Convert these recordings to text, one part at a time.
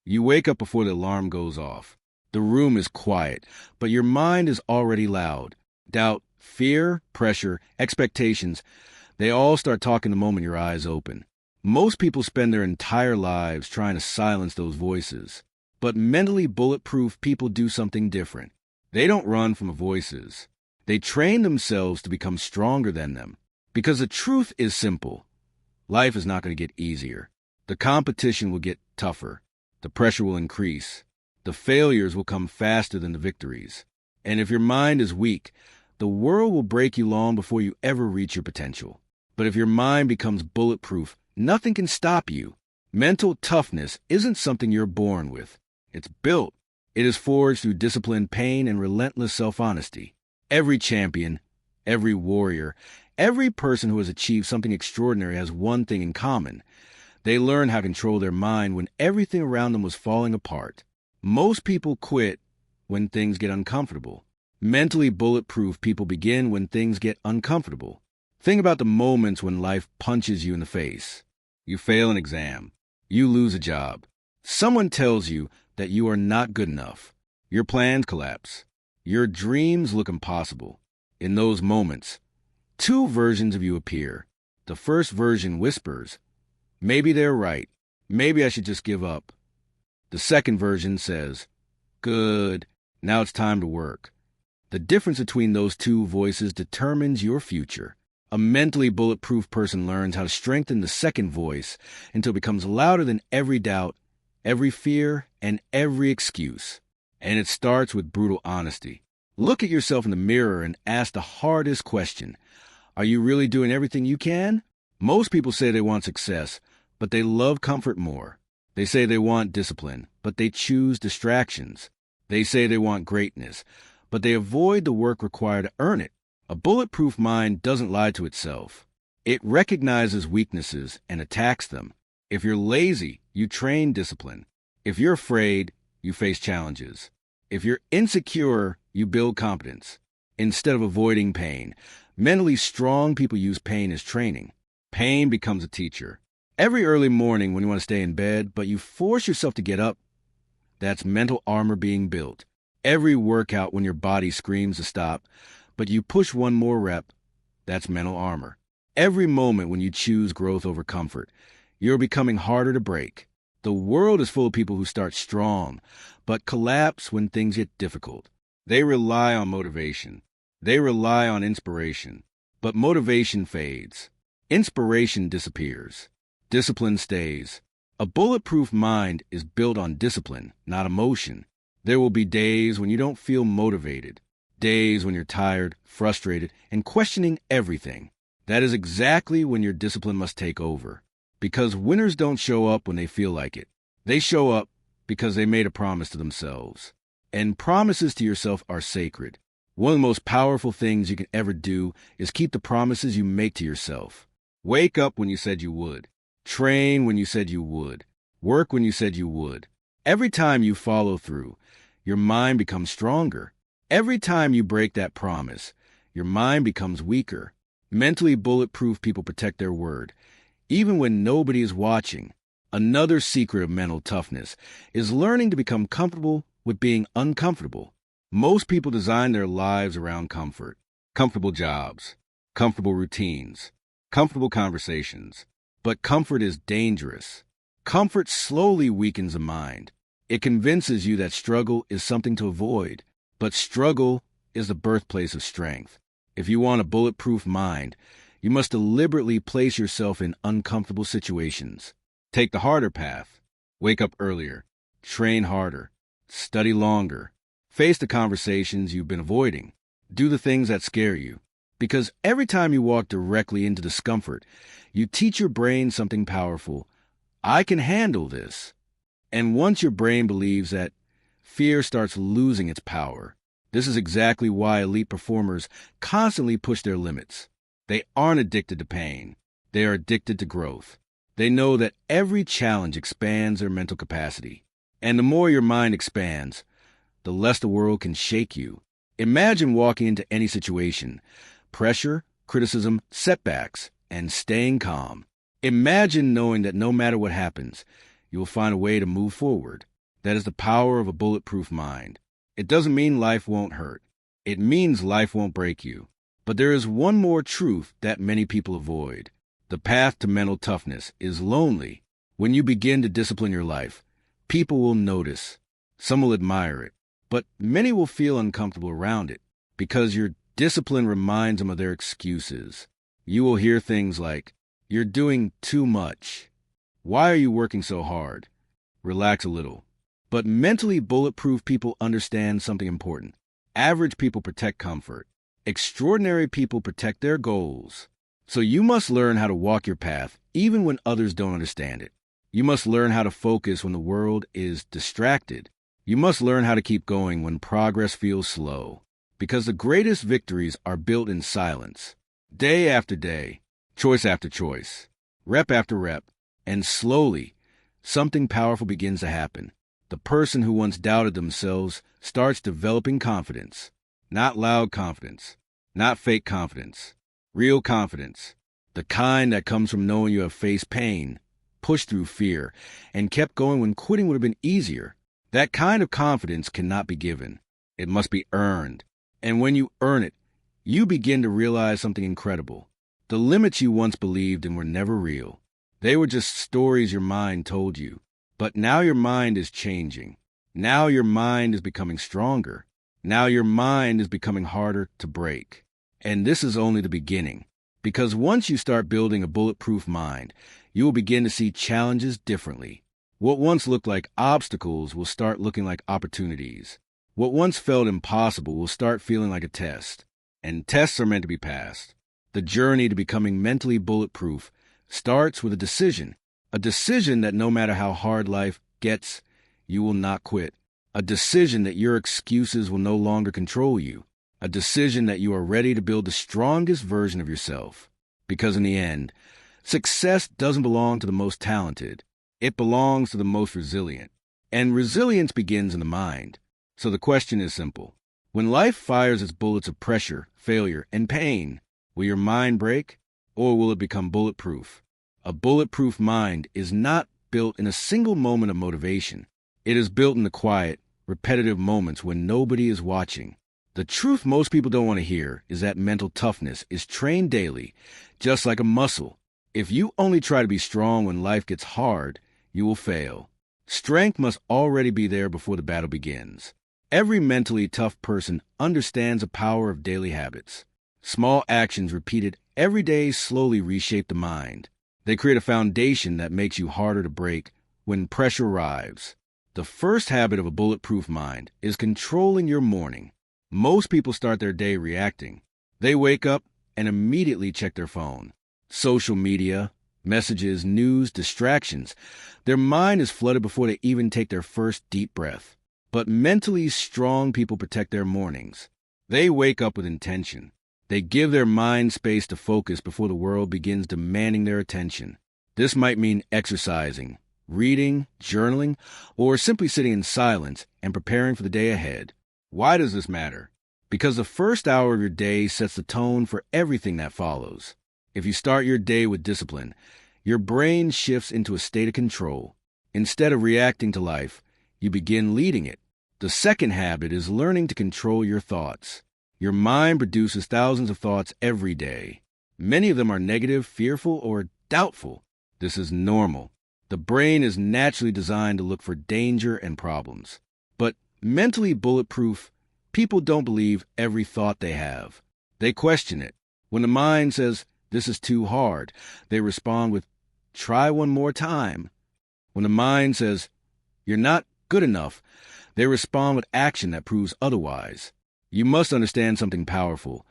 You wake up before the alarm goes off. The room is quiet, but your mind is already loud. Doubt, fear, pressure, expectations, they all start talking the moment your eyes open. Most people spend their entire lives trying to silence those voices. But mentally bulletproof people do something different. They don't run from the voices. They train themselves to become stronger than them. Because the truth is simple. Life is not going to get easier. The competition will get tougher. The pressure will increase. The failures will come faster than the victories. And if your mind is weak, the world will break you long before you ever reach your potential. But if your mind becomes bulletproof, nothing can stop you. Mental toughness isn't something you're born with. It's built. It is forged through discipline, pain, and relentless self-honesty. Every champion, every warrior, every person who has achieved something extraordinary has one thing in common. They learn how to control their mind when everything around them was falling apart. Most people quit when things get uncomfortable. Mentally bulletproof people begin when things get uncomfortable. Think about the moments when life punches you in the face. You fail an exam. You lose a job. Someone tells you that you are not good enough. Your plans collapse. Your dreams look impossible. In those moments, two versions of you appear. The first version whispers, maybe they're right. Maybe I should just give up. The second version says, good, now it's time to work. The difference between those two voices determines your future. A mentally bulletproof person learns how to strengthen the second voice until it becomes louder than every doubt, every fear, and every excuse. And it starts with brutal honesty. Look at yourself in the mirror and ask the hardest question. Are you really doing everything you can? Most people say they want success, but they love comfort more. They say they want discipline, but they choose distractions. They say they want greatness, but they avoid the work required to earn it. A bulletproof mind doesn't lie to itself. It recognizes weaknesses and attacks them. If you're lazy, you train discipline. If you're afraid, you face challenges. If you're insecure, you build competence. Instead of avoiding pain, mentally strong people use pain as training. Pain becomes a teacher. Every early morning when you want to stay in bed, but you force yourself to get up, that's mental armor being built. Every workout when your body screams to stop, but you push one more rep, that's mental armor. Every moment when you choose growth over comfort, you're becoming harder to break. The world is full of people who start strong, but collapse when things get difficult. They rely on motivation. They rely on inspiration. But motivation fades. Inspiration disappears. Discipline stays. A bulletproof mind is built on discipline, not emotion. There will be days when you don't feel motivated. Days when you're tired, frustrated, and questioning everything. That is exactly when your discipline must take over. Because winners don't show up when they feel like it. They show up because they made a promise to themselves. And promises to yourself are sacred. One of the most powerful things you can ever do is keep the promises you make to yourself. Wake up when you said you would. Train when you said you would. Work when you said you would. Every time you follow through, your mind becomes stronger. Every time you break that promise, your mind becomes weaker. Mentally bulletproof people protect their word, even when nobody is watching. Another secret of mental toughness is learning to become comfortable with being uncomfortable. Most people design their lives around comfort. Comfortable jobs, comfortable routines, comfortable conversations. But comfort is dangerous. Comfort slowly weakens the mind. It convinces you that struggle is something to avoid. But struggle is the birthplace of strength. If you want a bulletproof mind, you must deliberately place yourself in uncomfortable situations. Take the harder path. Wake up earlier. Train harder. Study longer. Face the conversations you've been avoiding. Do the things that scare you. Because every time you walk directly into discomfort, you teach your brain something powerful. I can handle this. And once your brain believes that, fear starts losing its power. This is exactly why elite performers constantly push their limits. They aren't addicted to pain. They are addicted to growth. They know that every challenge expands their mental capacity. And the more your mind expands, the less the world can shake you. Imagine walking into any situation, pressure, criticism, setbacks, and staying calm. Imagine knowing that no matter what happens, you will find a way to move forward. That is the power of a bulletproof mind. It doesn't mean life won't hurt. It means life won't break you. But there is one more truth that many people avoid. The path to mental toughness is lonely. When you begin to discipline your life, people will notice. Some will admire it, but many will feel uncomfortable around it because your discipline reminds them of their excuses. You will hear things like, "You're doing too much. Why are you working so hard? Relax a little." But mentally bulletproof people understand something important. Average people protect comfort. Extraordinary people protect their goals. So you must learn how to walk your path even when others don't understand it. You must learn how to focus when the world is distracted. You must learn how to keep going when progress feels slow. Because the greatest victories are built in silence. Day after day, choice after choice, rep after rep, and slowly, something powerful begins to happen. The person who once doubted themselves starts developing confidence. Not loud confidence, not fake confidence, real confidence. The kind that comes from knowing you have faced pain, pushed through fear, and kept going when quitting would have been easier. That kind of confidence cannot be given. It must be earned. And when you earn it, you begin to realize something incredible. The limits you once believed in were never real. They were just stories your mind told you. But now your mind is changing. Now your mind is becoming stronger. Now your mind is becoming harder to break. And this is only the beginning. Because once you start building a bulletproof mind, you will begin to see challenges differently. What once looked like obstacles will start looking like opportunities. What once felt impossible will start feeling like a test. And tests are meant to be passed. The journey to becoming mentally bulletproof starts with a decision that no matter how hard life gets, you will not quit. A decision that your excuses will no longer control you. A decision that you are ready to build the strongest version of yourself. Because in the end, success doesn't belong to the most talented. It belongs to the most resilient. And resilience begins in the mind. So the question is simple. When life fires its bullets of pressure, failure, and pain, will your mind break, or will it become bulletproof? A bulletproof mind is not built in a single moment of motivation. It is built in the quiet, repetitive moments when nobody is watching. The truth most people don't want to hear is that mental toughness is trained daily, just like a muscle. If you only try to be strong when life gets hard, you will fail. Strength must already be there before the battle begins. Every mentally tough person understands the power of daily habits. Small actions repeated every day slowly reshape the mind. They create a foundation that makes you harder to break when pressure arrives. The first habit of a bulletproof mind is controlling your morning. Most people start their day reacting. They wake up and immediately check their phone. Social media, messages, news, distractions. Their mind is flooded before they even take their first deep breath. But mentally strong people protect their mornings. They wake up with intention. They give their mind space to focus before the world begins demanding their attention. This might mean exercising, reading, journaling, or simply sitting in silence and preparing for the day ahead. Why does this matter? Because the first hour of your day sets the tone for everything that follows. If you start your day with discipline, your brain shifts into a state of control. Instead of reacting to life, you begin leading it. The second habit is learning to control your thoughts. Your mind produces thousands of thoughts every day. Many of them are negative, fearful, or doubtful. This is normal. The brain is naturally designed to look for danger and problems. But mentally bulletproof, people don't believe every thought they have. They question it. When the mind says, "This is too hard," they respond with, "Try one more time." When the mind says, "You're not good enough," they respond with action that proves otherwise. You must understand something powerful.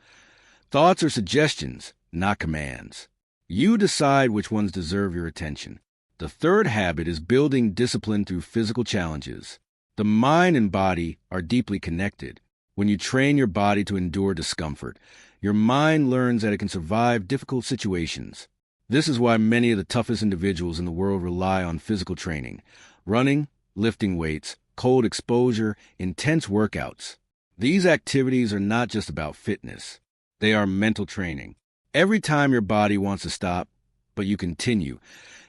Thoughts are suggestions, not commands. You decide which ones deserve your attention. The third habit is building discipline through physical challenges. The mind and body are deeply connected. When you train your body to endure discomfort, your mind learns that it can survive difficult situations. This is why many of the toughest individuals in the world rely on physical training: running, lifting weights, cold exposure, intense workouts. These activities are not just about fitness. They are mental training. Every time your body wants to stop, but you continue,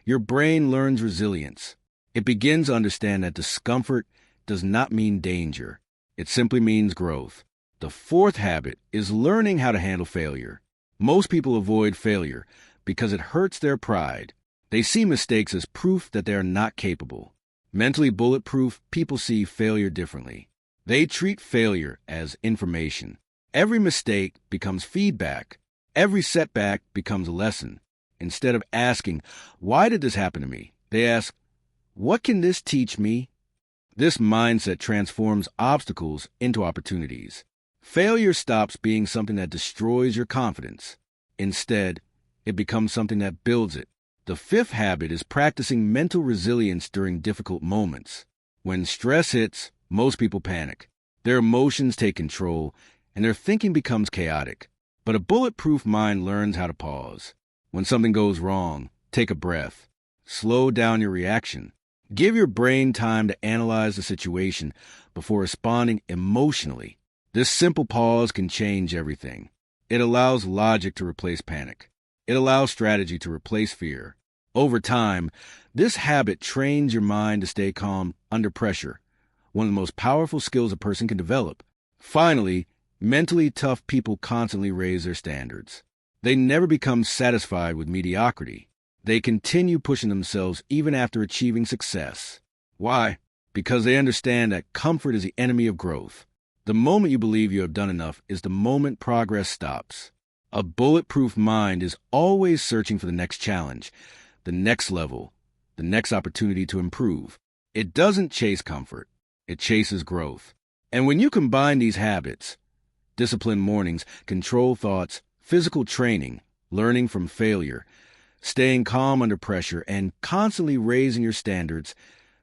your brain learns resilience. It begins to understand that discomfort does not mean danger. It simply means growth. The fourth habit is learning how to handle failure. Most people avoid failure because it hurts their pride. They see mistakes as proof that they are not capable. Mentally bulletproof people see failure differently. They treat failure as information. Every mistake becomes feedback. Every setback becomes a lesson. Instead of asking, "Why did this happen to me?" they ask, "What can this teach me?" This mindset transforms obstacles into opportunities. Failure stops being something that destroys your confidence. Instead, it becomes something that builds it. The fifth habit is practicing mental resilience during difficult moments. When stress hits, most people panic. Their emotions take control, and their thinking becomes chaotic. But a bulletproof mind learns how to pause. When something goes wrong, take a breath. Slow down your reaction. Give your brain time to analyze the situation before responding emotionally. This simple pause can change everything. It allows logic to replace panic. It allows strategy to replace fear. Over time, this habit trains your mind to stay calm under pressure, one of the most powerful skills a person can develop. Finally, mentally tough people constantly raise their standards. They never become satisfied with mediocrity. They continue pushing themselves even after achieving success. Why? Because they understand that comfort is the enemy of growth. The moment you believe you have done enough is the moment progress stops. A bulletproof mind is always searching for the next challenge, the next level, the next opportunity to improve. It doesn't chase comfort. It chases growth. And when you combine these habits, disciplined mornings, controlled thoughts, physical training, learning from failure, staying calm under pressure, and constantly raising your standards,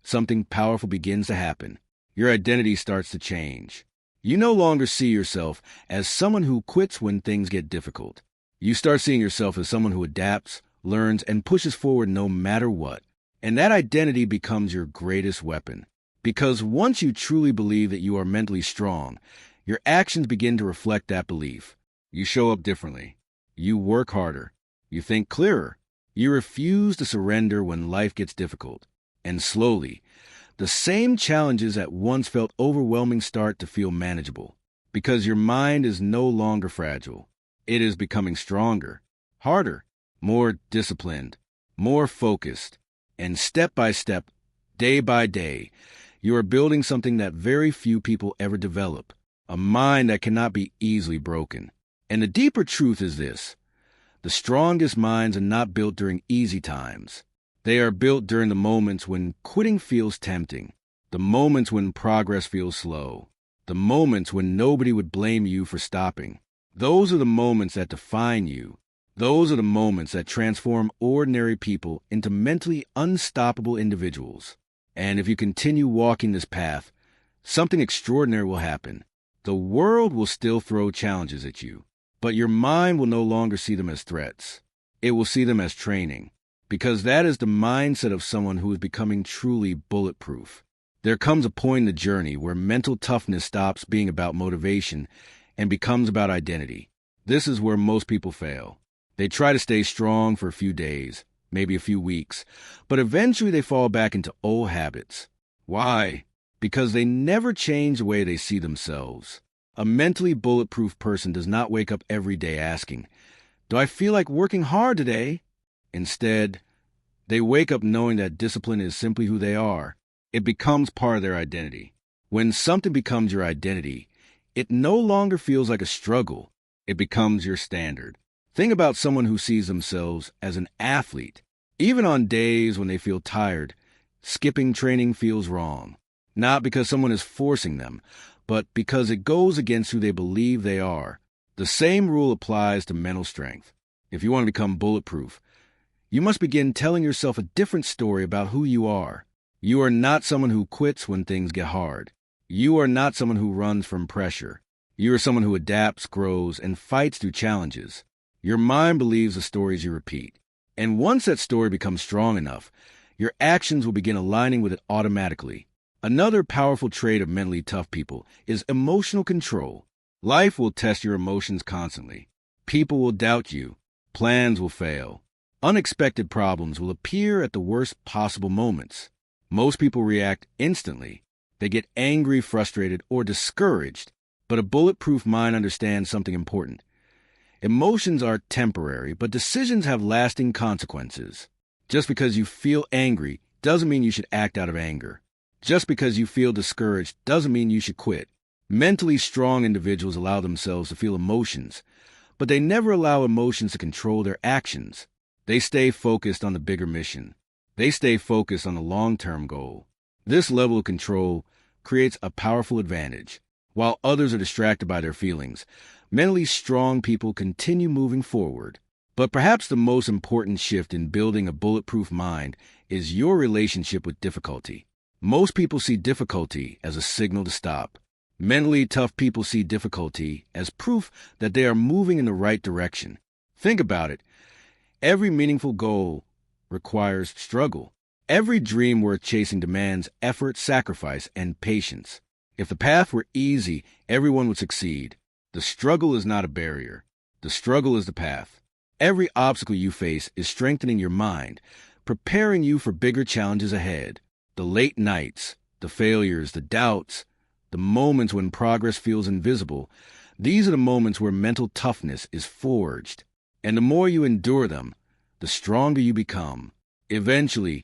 something powerful begins to happen. Your identity starts to change. You no longer see yourself as someone who quits when things get difficult. You start seeing yourself as someone who adapts, learns, and pushes forward no matter what. And that identity becomes your greatest weapon. Because once you truly believe that you are mentally strong, your actions begin to reflect that belief. You show up differently. You work harder. You think clearer. You refuse to surrender when life gets difficult. And slowly, the same challenges that once felt overwhelming start to feel manageable. Because your mind is no longer fragile. It is becoming stronger, harder, more disciplined, more focused. And step by step, day by day, you are building something that very few people ever develop. A mind that cannot be easily broken. And the deeper truth is this. The strongest minds are not built during easy times. They are built during the moments when quitting feels tempting, the moments when progress feels slow, the moments when nobody would blame you for stopping. Those are the moments that define you. Those are the moments that transform ordinary people into mentally unstoppable individuals. And if you continue walking this path, something extraordinary will happen. The world will still throw challenges at you, but your mind will no longer see them as threats. It will see them as training. Because that is the mindset of someone who is becoming truly bulletproof. There comes a point in the journey where mental toughness stops being about motivation and becomes about identity. This is where most people fail. They try to stay strong for a few days, maybe a few weeks, but eventually they fall back into old habits. Why? Because they never change the way they see themselves. A mentally bulletproof person does not wake up every day asking, "Do I feel like working hard today?" Instead, they wake up knowing that discipline is simply who they are. It becomes part of their identity. When something becomes your identity, it no longer feels like a struggle. It becomes your standard. Think about someone who sees themselves as an athlete. Even on days when they feel tired, skipping training feels wrong. Not because someone is forcing them, but because it goes against who they believe they are. The same rule applies to mental strength. If you want to become bulletproof, you must begin telling yourself a different story about who you are. You are not someone who quits when things get hard. You are not someone who runs from pressure. You are someone who adapts, grows, and fights through challenges. Your mind believes the stories you repeat. And once that story becomes strong enough, your actions will begin aligning with it automatically. Another powerful trait of mentally tough people is emotional control. Life will test your emotions constantly. People will doubt you. Plans will fail. Unexpected problems will appear at the worst possible moments. Most people react instantly. They get angry, frustrated, or discouraged. But a bulletproof mind understands something important. Emotions are temporary, but decisions have lasting consequences. Just because you feel angry doesn't mean you should act out of anger. Just because you feel discouraged doesn't mean you should quit. Mentally strong individuals allow themselves to feel emotions, but they never allow emotions to control their actions. They stay focused on the bigger mission. They stay focused on the long-term goal. This level of control creates a powerful advantage. While others are distracted by their feelings, mentally strong people continue moving forward. But perhaps the most important shift in building a bulletproof mind is your relationship with difficulty. Most people see difficulty as a signal to stop. Mentally tough people see difficulty as proof that they are moving in the right direction. Think about it. Every meaningful goal requires struggle. Every dream worth chasing demands effort, sacrifice, and patience. If the path were easy, everyone would succeed. The struggle is not a barrier. The struggle is the path. Every obstacle you face is strengthening your mind, preparing you for bigger challenges ahead. The late nights, the failures, the doubts, the moments when progress feels invisible, these are the moments where mental toughness is forged. And the more you endure them, the stronger you become. Eventually,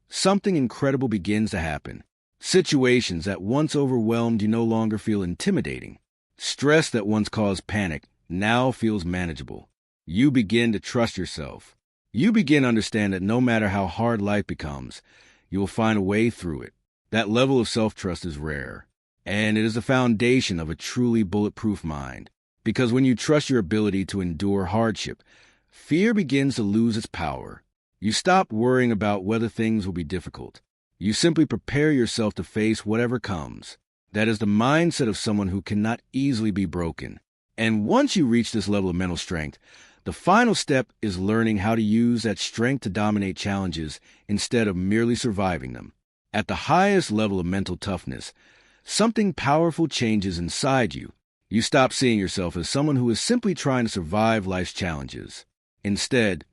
something incredible begins to happen. Situations that once overwhelmed you no longer feel intimidating. Stress that once caused panic now feels manageable. You begin to trust yourself. You begin to understand that no matter how hard life becomes, you will find a way through it. That level of self-trust is rare, and it is the foundation of a truly bulletproof mind. Because when you trust your ability to endure hardship, fear begins to lose its power. You stop worrying about whether things will be difficult. You simply prepare yourself to face whatever comes. That is the mindset of someone who cannot easily be broken. And once you reach this level of mental strength, the final step is learning how to use that strength to dominate challenges instead of merely surviving them. At the highest level of mental toughness, something powerful changes inside you. You stop seeing yourself as someone who is simply trying to survive life's challenges. Instead,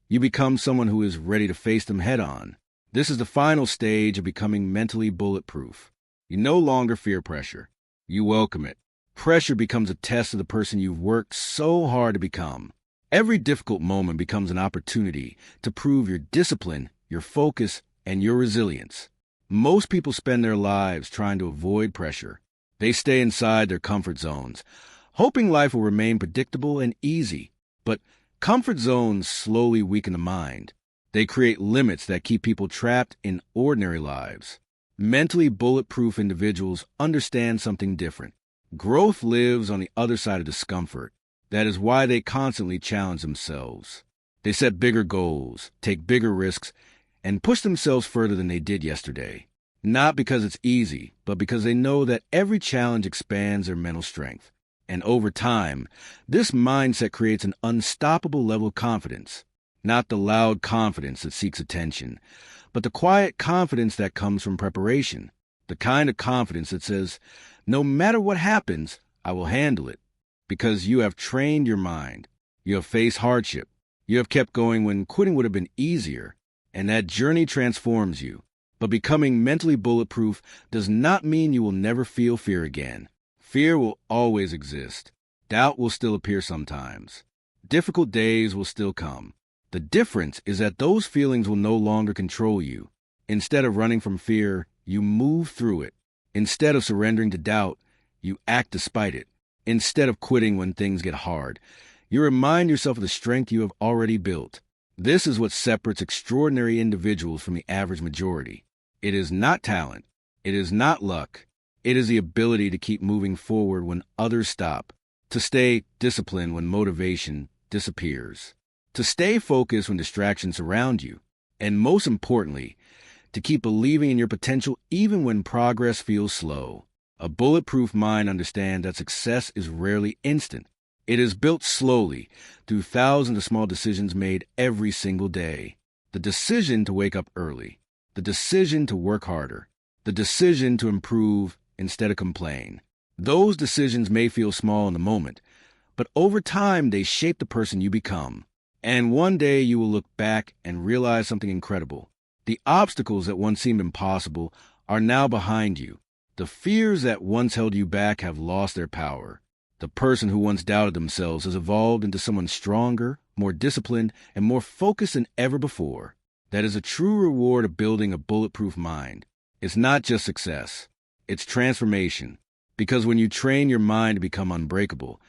you become someone who is ready to face them head-on. This is the final stage of becoming mentally bulletproof. You no longer fear pressure. You welcome it. Pressure becomes a test of the person you've worked so hard to become. Every difficult moment becomes an opportunity to prove your discipline, your focus, and your resilience. Most people spend their lives trying to avoid pressure. They stay inside their comfort zones, hoping life will remain predictable and easy. But comfort zones slowly weaken the mind. They create limits that keep people trapped in ordinary lives. Mentally bulletproof individuals understand something different. Growth lives on the other side of discomfort. That is why they constantly challenge themselves. They set bigger goals, take bigger risks, and push themselves further than they did yesterday. Not because it's easy, but because they know that every challenge expands their mental strength. And over time, this mindset creates an unstoppable level of confidence. Not the loud confidence that seeks attention, but the quiet confidence that comes from preparation. The kind of confidence that says, no matter what happens, I will handle it. Because you have trained your mind. You have faced hardship. You have kept going when quitting would have been easier. And that journey transforms you. But becoming mentally bulletproof does not mean you will never feel fear again. Fear will always exist. Doubt will still appear sometimes. Difficult days will still come. The difference is that those feelings will no longer control you. Instead of running from fear, you move through it. Instead of surrendering to doubt, you act despite it. Instead of quitting when things get hard, you remind yourself of the strength you have already built. This is what separates extraordinary individuals from the average majority. It is not talent. It is not luck. It is the ability to keep moving forward when others stop, to stay disciplined when motivation disappears, to stay focused when distractions surround you, and most importantly, to keep believing in your potential even when progress feels slow. A bulletproof mind understands that success is rarely instant. It is built slowly through thousands of small decisions made every single day. The decision to wake up early, the decision to work harder, the decision to improve instead of complain. Those decisions may feel small in the moment, but over time they shape the person you become. And one day you will look back and realize something incredible. The obstacles that once seemed impossible are now behind you. The fears that once held you back have lost their power. The person who once doubted themselves has evolved into someone stronger, more disciplined, and more focused than ever before. That is a true reward of building a bulletproof mind. It's not just success. It's transformation. Because when you train your mind to become unbreakable,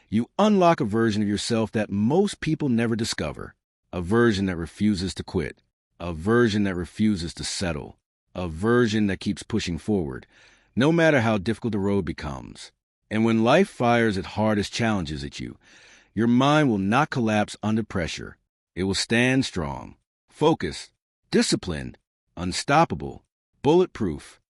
you unlock a version of yourself that most people never discover. A version that refuses to quit. A version that refuses to settle. A version that keeps pushing forward, no matter how difficult the road becomes. And when life fires its hardest challenges at you, your mind will not collapse under pressure. It will stand strong, focused, disciplined, unstoppable, bulletproof.